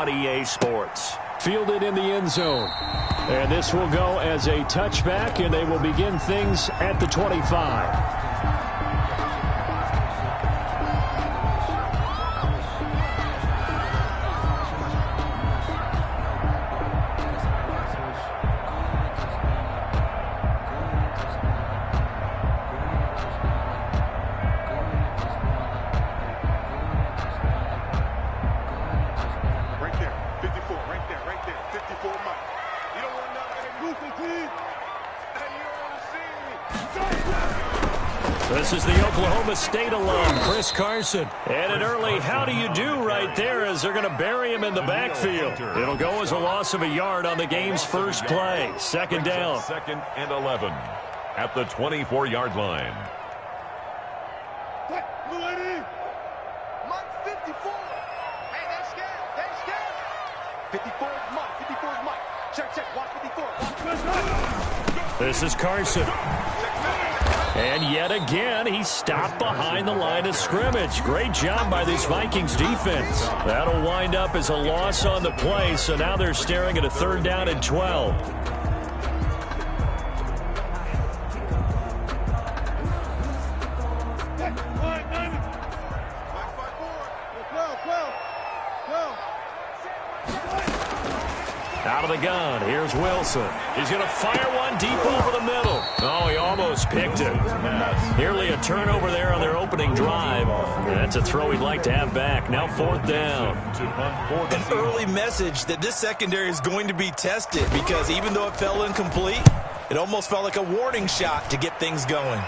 on EA Sports. Fielded in the end zone. And this will go as a touchback, and they will begin things at the 25. This is the Oklahoma State alum, Chris Carson. And an early how do you do right there as they're going to bury him in the backfield. It'll go as a loss of a yard on the game's first play. Second down. Second and 11 at the 24-yard line. Mike 54. Hey, they're scared. They're scared. 54 is Mike. 54 is Mike. Check. Watch 54. This is Carson. And yet again, he stopped behind the line of scrimmage. Great job by this Vikings defense. That'll wind up as a loss on the play, so now they're staring at a third down and 12. Out of the gun, here's Wilson. He's going to fire one deep over the middle. Oh, he almost picked it. Nearly a turnover there on their opening drive. That's a throw he'd like to have back. Now fourth down. An early message that this secondary is going to be tested because even though it fell incomplete, it almost felt like a warning shot to get things going.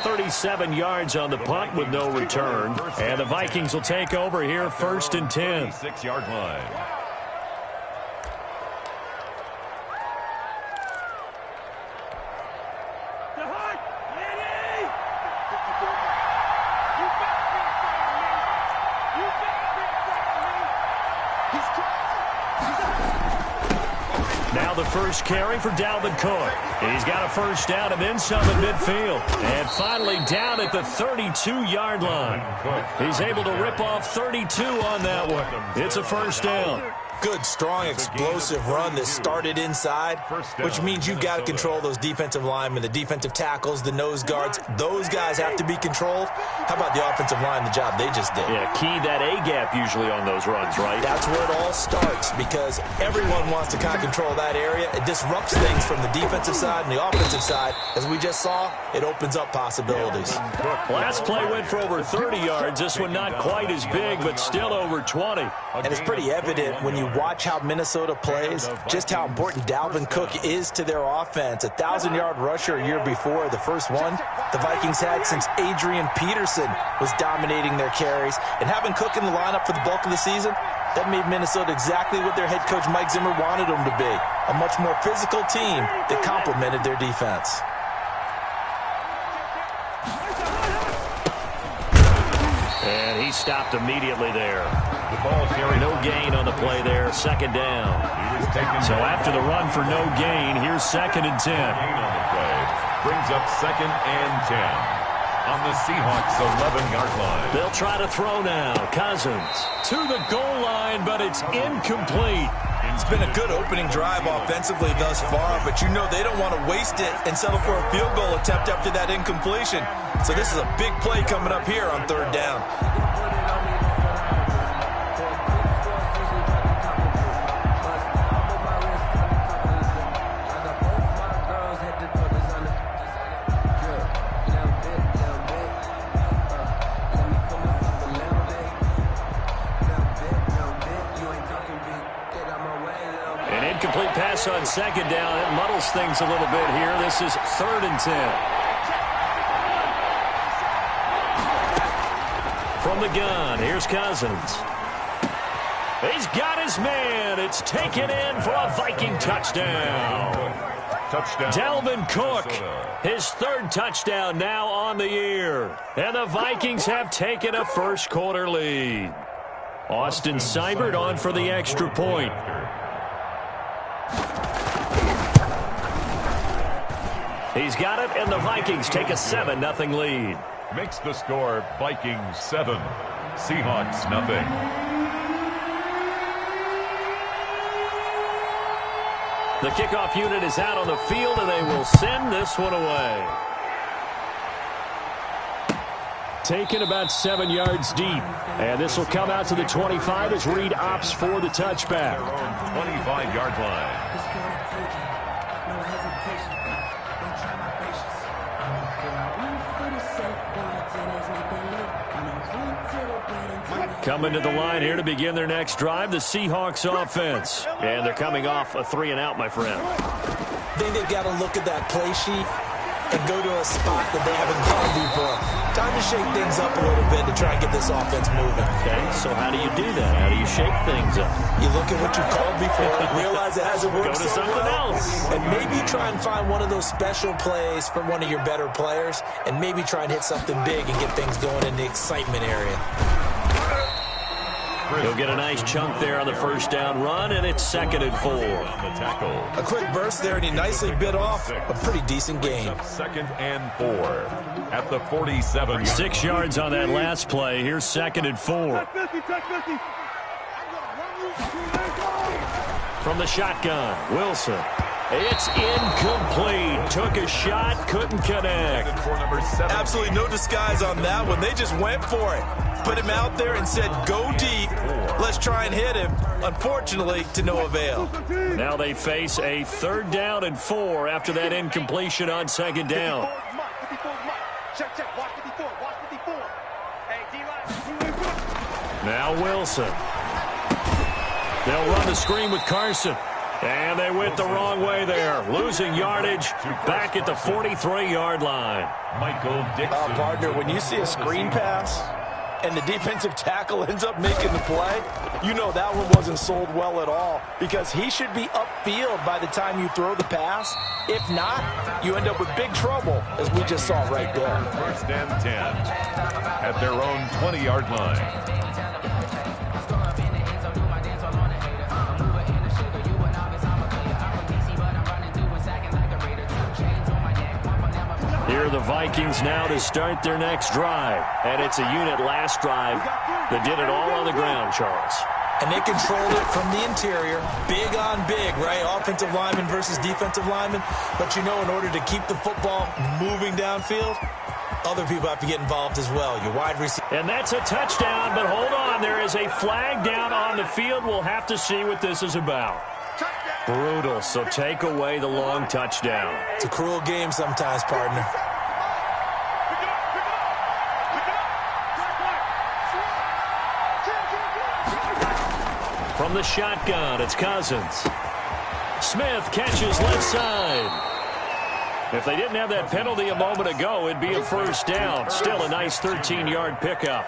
37 yards on the punt with no return. And the Vikings will take over here first and 10. 6-yard line. Now the first carry for Dalvin Cook. He's got a first down and then some at midfield. And finally down at the 32-yard line. He's able to rip off 32 on that one. It's a first down. Good, strong, explosive run that started inside, which means you've got to control those defensive linemen, the defensive tackles, the nose guards. Those guys have to be controlled. How about the offensive line, the job they just did? Yeah, key that A-gap usually on those runs, right? That's where it all starts because everyone wants to kind of control that area. It disrupts things from the defensive side and the offensive side. As we just saw, it opens up possibilities. Last play went for over 30 yards. This one not quite as big, but still over 20. And it's pretty evident when you watch how Minnesota plays, just how important Dalvin Cook is to their offense. 1,000-yard rusher a year before, the first one the Vikings had since Adrian Peterson was dominating their carries. And having Cook in the lineup for the bulk of the season, that made Minnesota exactly what their head coach Mike Zimmer wanted them to be, a much more physical team that complemented their defense. And he stopped immediately there. No gain on the play there, second down. So after the run for no gain, here's second and 10. Brings up second and 10 on the Seahawks 11-yard line. They'll try to throw now. Cousins to the goal line, but it's incomplete. It's been a good opening drive offensively thus far, but you know they don't want to waste it and settle for a field goal attempt after that incompletion. So this is a big play coming up here on third down. Incomplete pass on second down. It muddles things a little bit here. This is third and 10. From the gun, here's Cousins. He's got his man. It's taken in for a Viking touchdown. Dalvin Cook, his third touchdown now on the year. And the Vikings have taken a first quarter lead. Austin Seibert on for the extra point. He's got it, and the Vikings take a 7-0 lead. Makes the score Vikings 7, Seahawks nothing. The kickoff unit is out on the field, and they will send this one away. Taken about 7 yards deep. And this will come out to the 25 as Reed opts for the touchback. Their own 25-yard line. Coming to the line here to begin their next drive, the Seahawks offense. And they're coming off a 3-and-out, my friend. I think they've got to look at that play sheet and go to a spot that they haven't called before. Time to shake things up a little bit to try and get this offense moving. Okay, so how do you do that? How do you shake things up? You look at what you called before, realize it hasn't worked Go to something else. and maybe try and find one of those special plays from one of your better players, and maybe try and hit something big and get things going in the excitement area. He'll get a nice chunk there on the first down run, and it's 2nd and 4. The tackle. A quick burst there, and he nicely bit off a pretty decent gain. 2nd and 4 at the 47. 6 yards on that last play. Here's 2nd and 4. From the shotgun, Wilson. It's incomplete. Took a shot, couldn't connect. Absolutely no disguise on that one. They just went for it. Put him out there and said, go deep. Let's try and hit him. Unfortunately, to no avail. Now they face a 3rd down and 4 after that incompletion on 2nd down. Now Wilson. They'll run the screen with Carson. And they went the wrong way there. Losing yardage back at the 43-yard line. Michael Dixon. Partner, when you see a screen pass and the defensive tackle ends up making the play, you know that one wasn't sold well at all, because he should be upfield by the time you throw the pass. If not, you end up with big trouble, as we just saw right there. 1st and 10 at their own 20-yard line. Here are the Vikings now to start their next drive. And it's a unit last drive that did it all on the ground, Charles. And they controlled it from the interior. Big on big, right? Offensive lineman versus defensive lineman. But you know, in order to keep the football moving downfield, other people have to get involved as well. Your wide receiver. And that's a touchdown, but hold on. There is a flag down on the field. We'll have to see what this is about. Brutal, so take away the long touchdown. It's a cruel game sometimes, partner. From the shotgun, it's Cousins. Smith catches left side. If they didn't have that penalty a moment ago, it'd be a 1st down. Still a nice 13-yard pickup.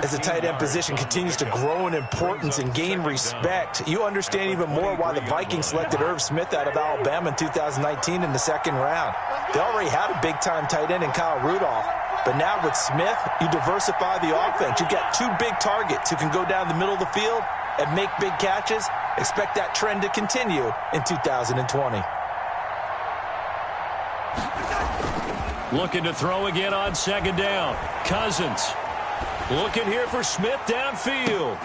As the tight end position continues to grow in importance and gain respect, you understand even more why the Vikings selected Irv Smith out of Alabama in 2019 in the 2nd round. They already had a big-time tight end in Kyle Rudolph, but now with Smith, you diversify the offense. You've got 2 big targets who can go down the middle of the field and make big catches. Expect that trend to continue in 2020. Looking to throw again on 2nd down. Cousins. Looking here for Smith downfield.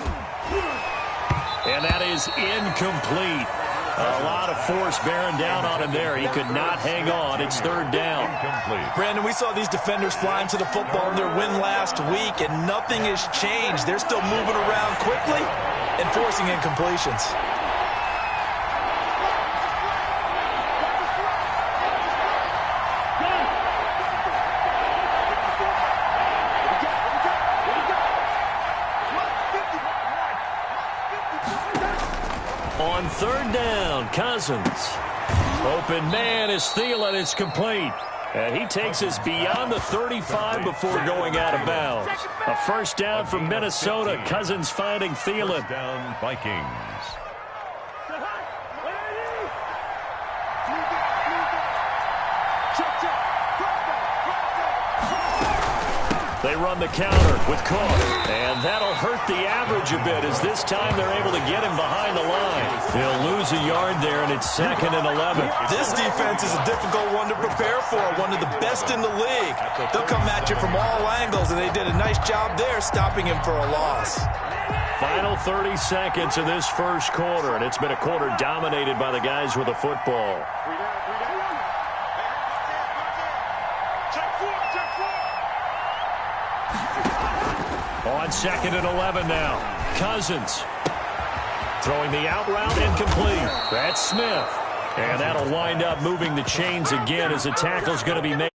And that is incomplete. A lot of force bearing down on him there. He could not hang on. It's 3rd down. Incomplete. Brandon, we saw these defenders flying to the football in their win last week, and nothing has changed. They're still moving around quickly and forcing incompletions. On 3rd down, Cousins. Open man is Thielen. It's complete. And he takes us beyond the 35 before going out of bounds. A 1st down from Minnesota. Cousins finding Thielen. Down Vikings. They run the counter with Cook. And that'll hurt the average a bit, as this time they're able to get him behind the line. He'll lose a yard there, and it's 2nd and 11. This defense is a difficult one to prepare for, one of the best in the league. They'll come at you from all angles, and they did a nice job there stopping him for a loss. Final 30 seconds of this first quarter, and it's been a quarter dominated by the guys with the football. On 2nd and 11 now. Cousins throwing the out route incomplete. That's Smith. And that'll wind up moving the chains again as the tackle's going to be made.